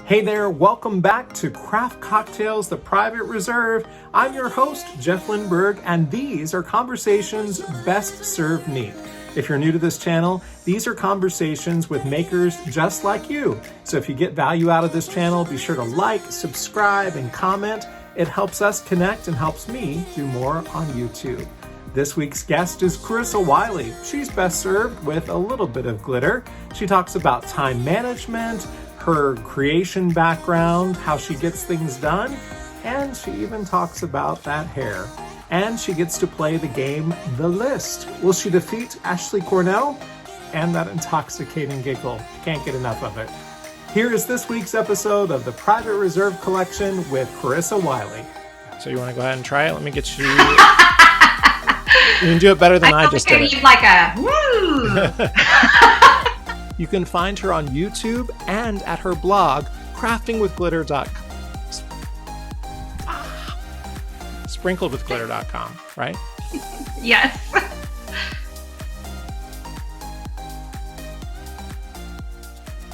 Hey there, welcome back to Craft Cocktails, the Private Reserve. I'm your host, Jeff Lindberg, and these are conversations best served neat. If you're new to this channel, these are conversations with makers just like you. So if you get value out of this channel, be sure to like, subscribe, and comment. It helps us connect and helps me do more on YouTube. This week's guest is Carissa Wiley. She's best served with a little bit of glitter. She talks about time management, her creation background, how she gets things done, and she even talks about that hair. And she gets to play the game The List. Will she defeat Ashley Cornell? And that intoxicating giggle. Can't get enough of it. Here is this week's episode of the Private Reserve Collection with Carissa Wiley. So you want to go ahead and try it? Let me get you... You can do it better than I just did it. Like a woo! You can find her on YouTube and at her blog, craftingwithglitter.com. Sprinkledwithglitter.com, right? Yes.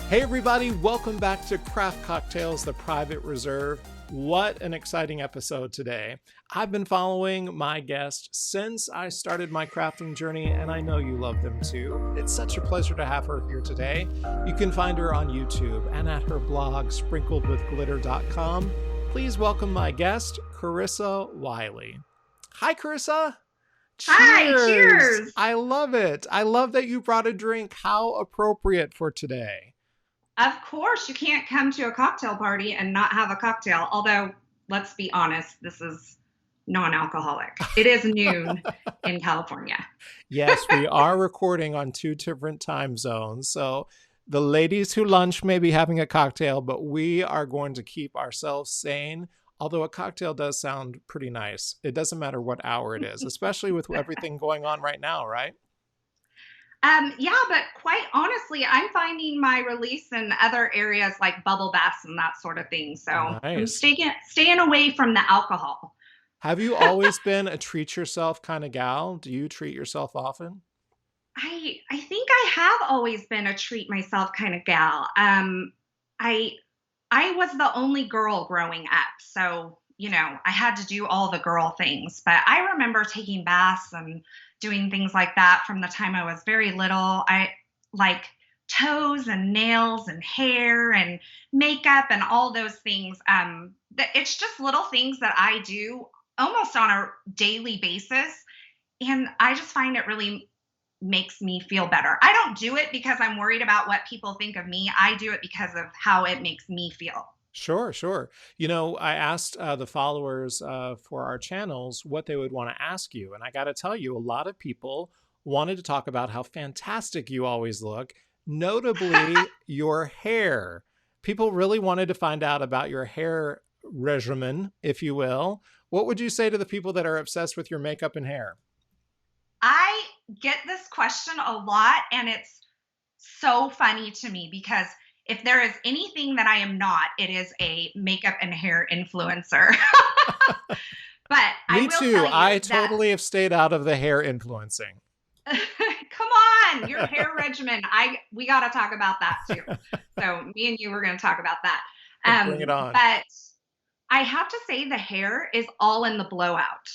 Hey everybody, welcome back to Craft Cocktails, the Private Reserve. What an exciting episode today. I've been following my guest since I started my crafting journey, and I know you love them too. It's such a pleasure to have her here today. You can find her on YouTube and at her blog, sprinkledwithglitter.com. Please welcome my guest, Carissa Wiley. Hi, Carissa. Cheers. Hi, cheers. I love it. I love that you brought a drink. How appropriate for today. Of course, you can't come to a cocktail party and not have a cocktail. Although, let's be honest, this is non-alcoholic. It is noon in California. Yes, we are recording on 2 different time zones. So the ladies who lunch may be having a cocktail, but we are going to keep ourselves sane. Although a cocktail does sound pretty nice. It doesn't matter what hour it is, especially with everything going on right now, right? Yeah, but quite honestly, I'm finding my release in other areas like bubble baths and that sort of thing. So nice. I'm staying away from the alcohol. Have you always been a treat yourself kind of gal? Do you treat yourself often? I think I have always been a treat myself kind of gal. I was the only girl growing up. So, you know, I had to do all the girl things. But I remember taking baths and doing things like that from the time I was very little. I like toes and nails and hair and makeup and all those things. It's just little things that I do almost on a daily basis. And I just find it really makes me feel better. I don't do it because I'm worried about what people think of me. I do it because of how it makes me feel. Sure. You know, I asked the followers for our channels what they would want to ask you. And I got to tell you, a lot of people wanted to talk about how fantastic you always look, notably your hair. People really wanted to find out about your hair regimen, if you will. What would you say to the people that are obsessed with your makeup and hair? I get this question a lot, and it's so funny to me because if there is anything that I am not, it is a makeup and hair influencer. But me too. I totally have stayed out of the hair influencing. Come on, your hair regimen. We got to talk about that too. So me and you were going to talk about that. Bring it on. But I have to say the hair is all in the blowout.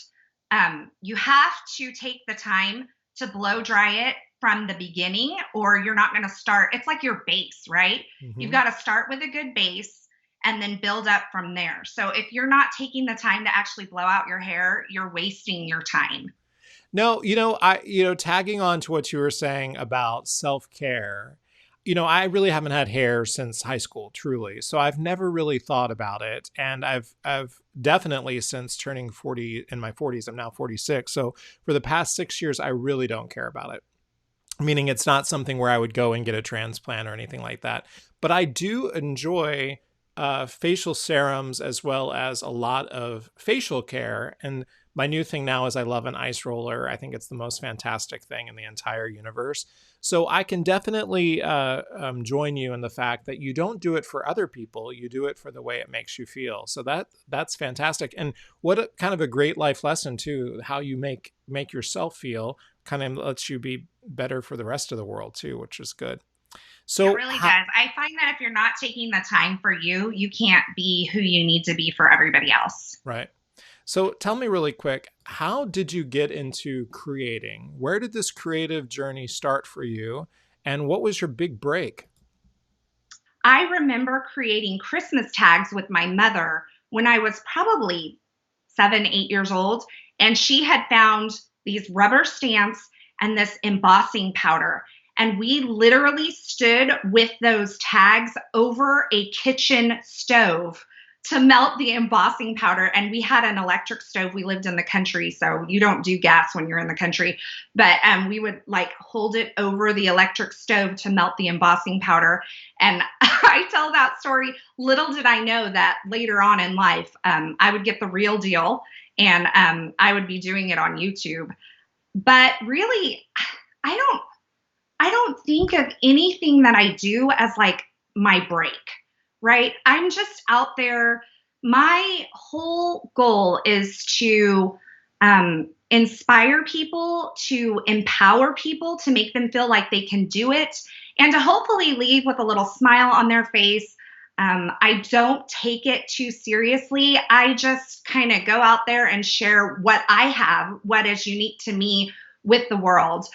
You have to take the time to blow dry it from the beginning, or you're not going to start. It's like your base, right? Mm-hmm. You've got to start with a good base and then build up from there. So if you're not taking the time to actually blow out your hair, you're wasting your time. No, tagging on to what you were saying about self-care, I really haven't had hair since high school, truly. So I've never really thought about it. And I've definitely since turning 40 in my 40s, I'm now 46. So for the past 6 years, I really don't care about it. Meaning it's not something where I would go and get a transplant or anything like that. But I do enjoy facial serums as well as a lot of facial care. And my new thing now is I love an ice roller. I think it's the most fantastic thing in the entire universe. So I can definitely join you in the fact that you don't do it for other people. You do it for the way it makes you feel. So that's fantastic. And what kind of a great life lesson too, how you make yourself feel kind of lets you be better for the rest of the world too, which is good. It So, really does. I find that if you're not taking the time for you, you can't be who you need to be for everybody else. right. So tell me really quick, how did you get into creating? Where did this creative journey start for you? And what was your big break? I remember creating Christmas tags with my mother when I was probably 7, 8 years old. And she had found these rubber stamps and this embossing powder. And we literally stood with those tags over a kitchen stove to melt the embossing powder. And we had an electric stove. We lived in the country, so you don't do gas when you're in the country. But we would like hold it over the electric stove to melt the embossing powder. And I tell that story. Little did I know that later on in life, I would get the real deal, and I would be doing it on YouTube. But really, I don't I don't think of anything that I do as like my break, right? I'm just out there. My whole goal is to inspire people, to empower people, to make them feel like they can do it, and to hopefully leave with a little smile on their face. I don't take it too seriously. I just kind of go out there and share what I have, what is unique to me with the world.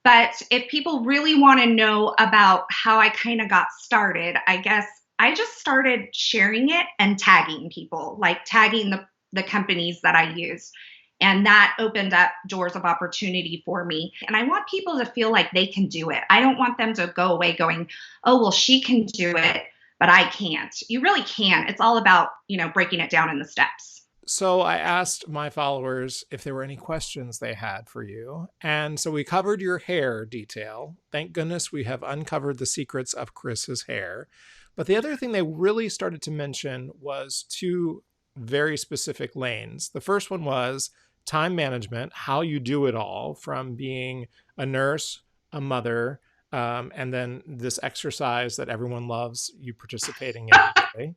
But if people really want to know about how I kind of got started, I guess I just started sharing it and tagging people, like tagging the companies that I use. And that opened up doors of opportunity for me. And I want people to feel like they can do it. I don't want them to go away going, oh, well, she can do it, but I can't. You really can. It's all about, breaking it down in the steps. So I asked my followers if there were any questions they had for you. And so we covered your hair detail. Thank goodness we have uncovered the secrets of Carissa's hair. But the other thing they really started to mention was two very specific lanes. The first one was time management, how you do it all from being a nurse, a mother, and then this exercise that everyone loves you participating in.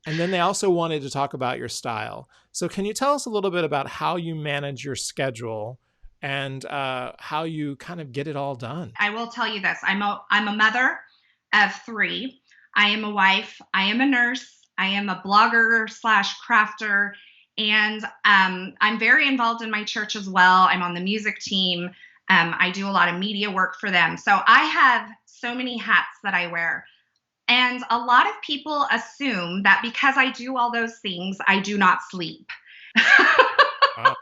And then they also wanted to talk about your style. So can you tell us a little bit about how you manage your schedule and how you kind of get it all done? I will tell you this. I'm a mother of three. I am a wife. I am a nurse. I am a blogger slash crafter. And I'm very involved in my church as well. I'm on the music team. I do a lot of media work for them. So I have so many hats that I wear. And a lot of people assume that because I do all those things, I do not sleep. Wow.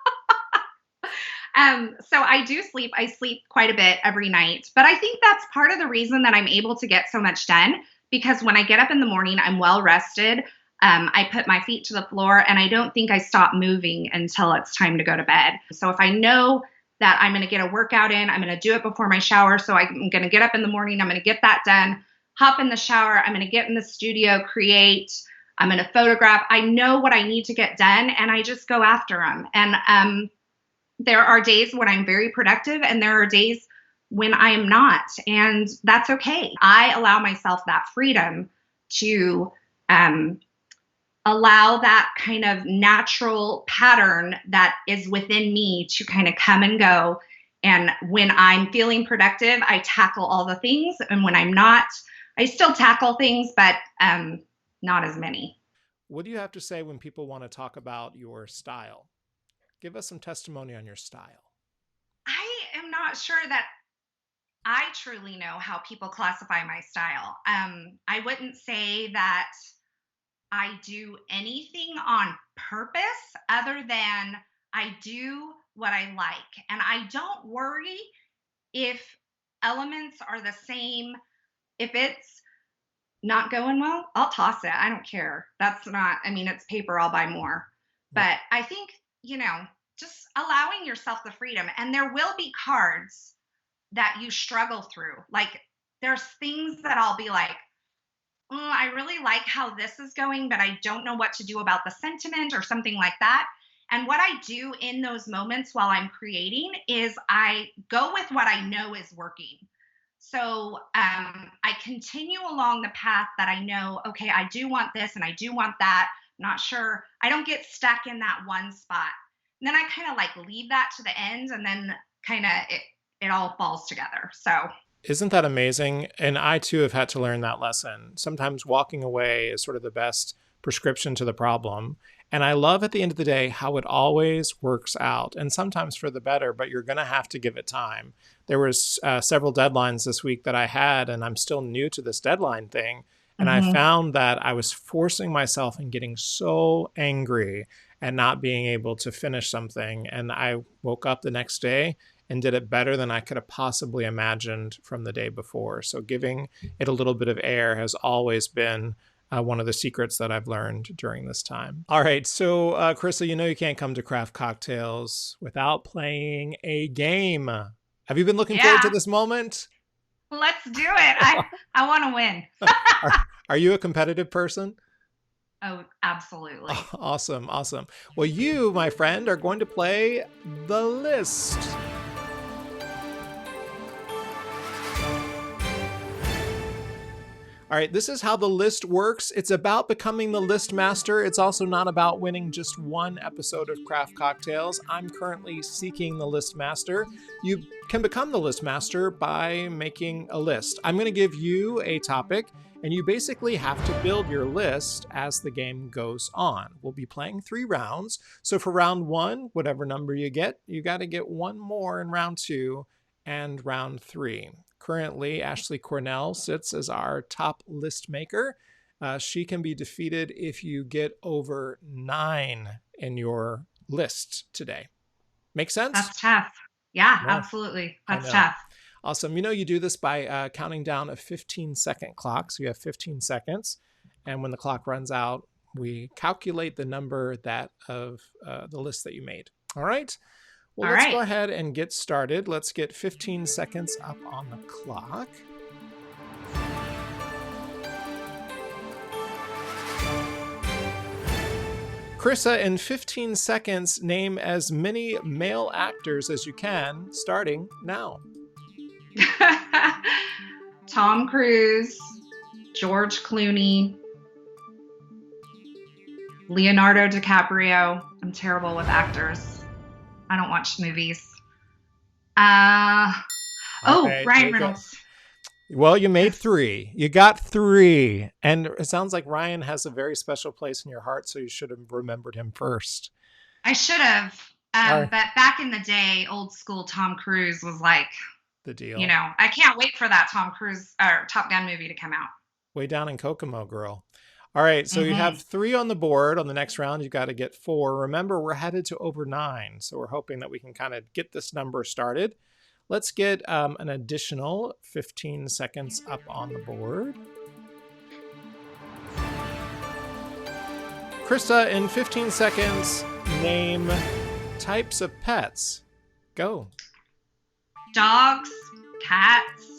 So I do sleep. I sleep quite a bit every night. But I think that's part of the reason that I'm able to get so much done, because when I get up in the morning, I'm well rested. I put my feet to the floor and I don't think I stop moving until it's time to go to bed. So if I know that I'm going to get a workout in, I'm going to do it before my shower. So I'm going to get up in the morning. I'm going to get that done. Hop in the shower. I'm going to get in the studio, create. I'm going to photograph. I know what I need to get done, and I just go after them. And there are days when I'm very productive, and there are days when I am not, and that's okay. I allow myself that freedom to allow that kind of natural pattern that is within me to kind of come and go. And when I'm feeling productive, I tackle all the things, and when I'm not, I still tackle things, but not as many. What do you have to say when people want to talk about your style? Give us some testimony on your style. I am not sure that I truly know how people classify my style. I wouldn't say that I do anything on purpose other than I do what I like. And I don't worry if elements are the same. If it's not going well, I'll toss it. I don't care. That's not, I mean, it's paper, I'll buy more. Right. But I think, just allowing yourself the freedom. And there will be cards that you struggle through. Like there's things that I'll be like, I really like how this is going, but I don't know what to do about the sentiment or something like that. And what I do in those moments while I'm creating is I go with what I know is working. So I continue along the path that I know, okay, I do want this and I do want that. Not sure. I don't get stuck in that one spot. And then I kind of like leave that to the end, and then kind of it all falls together. So Isn't that amazing? And I too have had to learn that lesson. Sometimes walking away is sort of the best prescription to the problem. And I love at the end of the day how it always works out, and sometimes for the better, but you're going to have to give it time. There was several deadlines this week that I had, and I'm still new to this deadline thing. And I Hmm. found that I was forcing myself and getting so angry at not being able to finish something. And I woke up the next day and did it better than I could have possibly imagined from the day before. So giving it a little bit of air has always been one of the secrets that I've learned during this time. All right, so Carissa, you know you can't come to Craft Cocktails without playing a game. Have you been looking forward to Yeah, this moment? let's do it. I want to win. are, are you a competitive person? Oh, absolutely. Awesome, awesome. Well, you, my friend, are going to play the list. All right, this is how the list works. It's about becoming the list master. It's also not about winning just one episode of Craft Cocktails. I'm currently seeking the list master. You can become the list master by making a list. I'm going to give you a topic, and you basically have to build your list as the game goes on. We'll be playing 3 rounds. So for round 1, whatever number you get, you got to get one more in round 2 and round 3. Currently, Ashley Cornell sits as our top list maker. She can be defeated if you get over 9 in your list today. Make sense? That's tough. Yeah, No, absolutely. I That's know. tough. Awesome. You know, you do this by counting down a 15-second clock. So you have 15 seconds. And when the clock runs out, we calculate the number that of the list that you made. All right. Well, All let's go right. ahead and get started. Let's get 15 seconds up on the clock. Carissa, in 15 seconds, name as many male actors as you can, starting now. Tom Cruise, George Clooney, Leonardo DiCaprio. I'm terrible with actors. I don't watch movies. Uh oh, Okay, Ryan here we go. Reynolds. Well, you made Yes, 3. You got 3. And it sounds like Ryan has a very special place in your heart, so you should have remembered him first. I should have. All right, But back in the day, old school Tom Cruise was like, the deal. I can't wait for that Tom Cruise or Top Gun movie to come out. Way down in Kokomo, girl. All right, so you have Hmm. 3 on the board. On the next round, you've got to get 4. Remember, we're headed to over 9, so we're hoping that we can kind of get this number started. Let's get an additional 15 seconds up on the board. Krista, in 15 seconds, name types of pets. Go. Dogs, cats,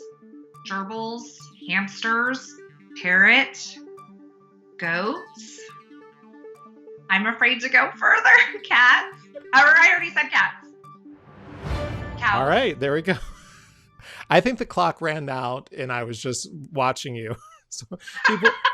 gerbils, hamsters, parrot, goats. I'm afraid to go further. Cats. I already said cats. All Cows. right, there we go. I think the clock ran out and I was just watching you. So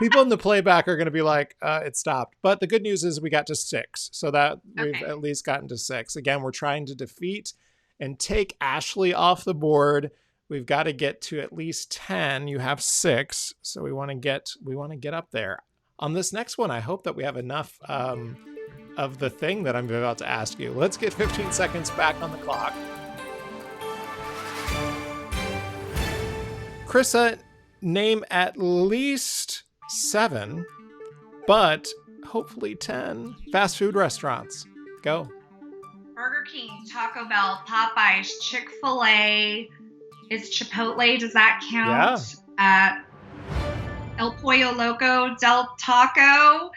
people in the playback are going to be like, it stopped. But the good news is we got to 6. So that we've Okay. at least gotten to 6. Again, we're trying to defeat and take Ashley off the board. We've got to get to at least 10. You have 6. So we want to get up there. On this next one, I hope that we have enough of the thing that I'm about to ask you. Let's get 15 seconds back on the clock. Krissa, name at least 7, but hopefully 10 fast food restaurants. Go. Burger King, Taco Bell, Popeyes, Chick-fil-A. Is Chipotle, does that Yeah. count? El Pollo Loco, Del Taco,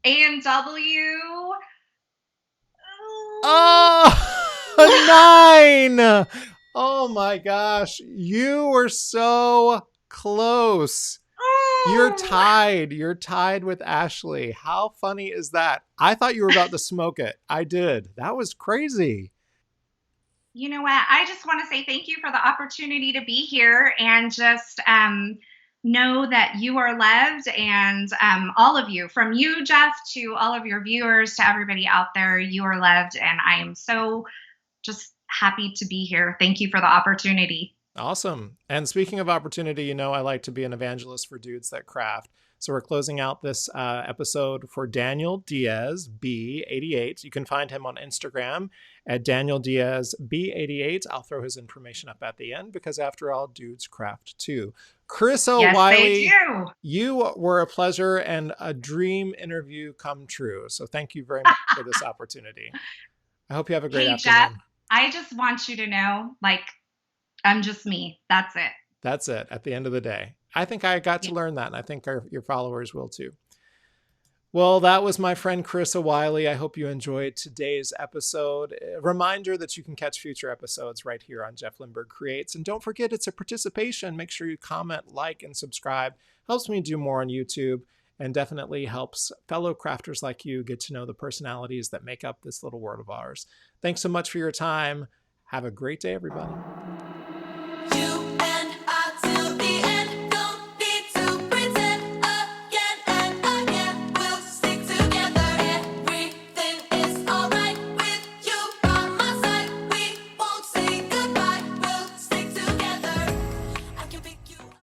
A&W. Oh, 9. Oh my gosh. You were so close. You're tied. You're tied with Ashley. How funny is that? I thought you were about to smoke it. I did. That was crazy. You know what? I just want to say thank you for the opportunity to be here and just know that you are loved and all of you, from you, Jeff, to all of your viewers, to everybody out there, you are loved. And I am so just happy to be here. Thank you for the opportunity. Awesome. And speaking of opportunity, I like to be an evangelist for dudes that craft. So we're closing out this episode for Daniel Diaz B88. You can find him on Instagram at Daniel Diaz B88. I'll throw his information up at the end because, after all, dudes craft too. Carissa Yes, Wiley, they do. you were a pleasure and a dream interview come true. So thank you very much for this opportunity. I hope you have a great Hey, afternoon. Jeff, I just want you to know, like, I'm just me. That's it. That's it at the end of the day. I think I got to learn that, and I think your followers will too. Well, that was my friend Carissa Wiley. I hope you enjoyed today's episode. A reminder that you can catch future episodes right here on Jeff Lindberg Creates. And don't forget, it's a participation. Make sure you comment, like, and subscribe. Helps me do more on YouTube, and definitely helps fellow crafters like you get to know the personalities that make up this little world of ours. Thanks so much for your time. Have a great day, everybody.